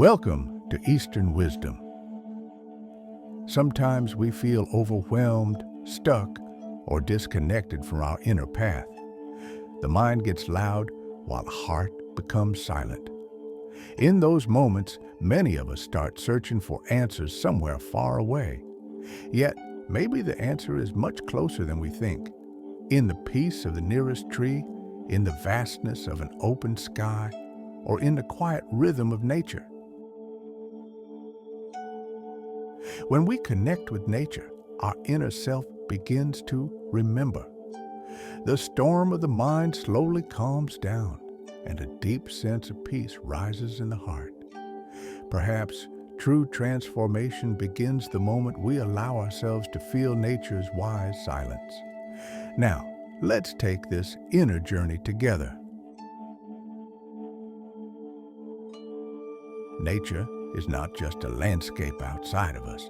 Welcome to Eastern Wisdom. Sometimes we feel overwhelmed, stuck, or disconnected from our inner path. The mind gets loud while the heart becomes silent. In those moments, many of us start searching for answers somewhere far away. Yet, maybe the answer is much closer than we think. In the peace of the nearest tree, in the vastness of an open sky, or in the quiet rhythm of nature. When we connect with nature, our inner self begins to remember. The storm of the mind slowly calms down, and a deep sense of peace rises in the heart. Perhaps true transformation begins the moment we allow ourselves to feel nature's wise silence. Now, let's take this inner journey together. Nature is not just a landscape outside of us.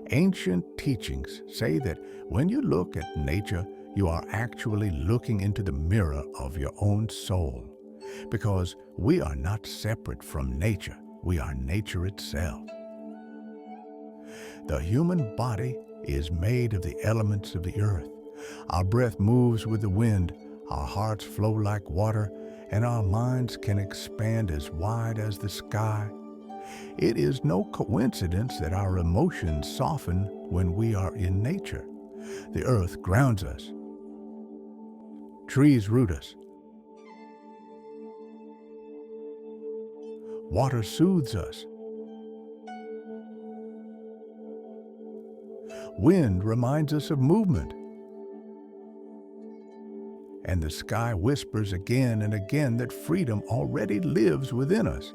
Ancient teachings say that when you look at nature, you are actually looking into the mirror of your own soul. Because we are not separate from nature, we are nature itself. The human body is made of the elements of the earth. Our breath moves with the wind, our hearts flow like water, and our minds can expand as wide as the sky. It is no coincidence that our emotions soften when we are in nature. The earth grounds us. Trees root us. Water soothes us. Wind reminds us of movement. And the sky whispers again and again that freedom already lives within us.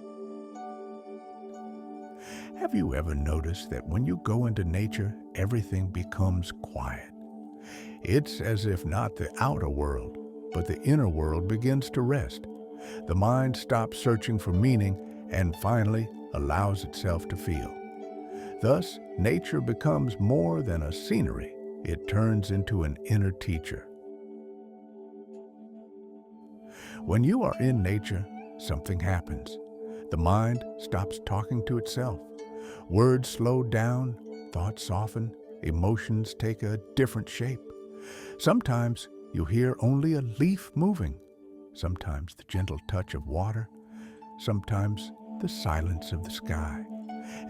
Have you ever noticed that when you go into nature, everything becomes quiet? It's as if not the outer world, but the inner world begins to rest. The mind stops searching for meaning and finally allows itself to feel. Thus, nature becomes more than a scenery. It turns into an inner teacher. When you are in nature, something happens. The mind stops talking to itself. Words slow down, thoughts soften, emotions take a different shape. Sometimes you hear only a leaf moving, sometimes the gentle touch of water, sometimes the silence of the sky.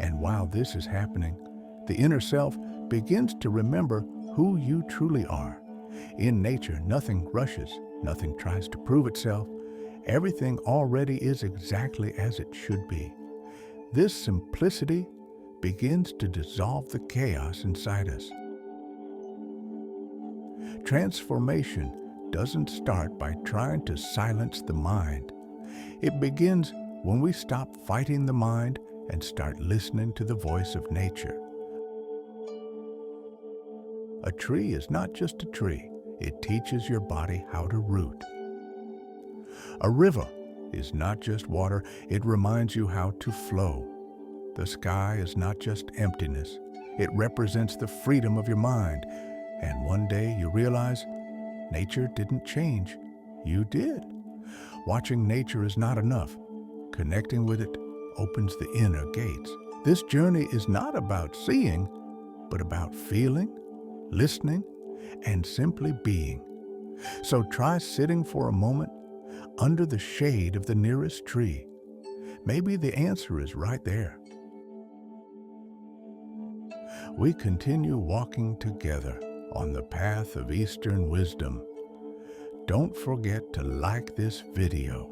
And while this is happening, the inner self begins to remember who you truly are. In nature, nothing rushes, nothing tries to prove itself. Everything already is exactly as it should be. This simplicity begins to dissolve the chaos inside us. Transformation doesn't start by trying to silence the mind. It begins when we stop fighting the mind and start listening to the voice of nature. A tree is not just a tree. It teaches your body how to root. A river is not just water. It reminds you how to flow. The sky is not just emptiness. It represents the freedom of your mind. And one day you realize nature didn't change. You did. Watching nature is not enough. Connecting with it opens the inner gates. This journey is not about seeing, but about feeling, listening, and simply being. So try sitting for a moment under the shade of the nearest tree. Maybe the answer is right there. We continue walking together on the path of Eastern wisdom. Don't forget to like this video,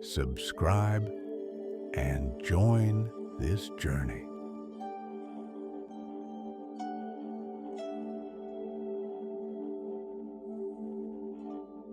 subscribe, and join this journey.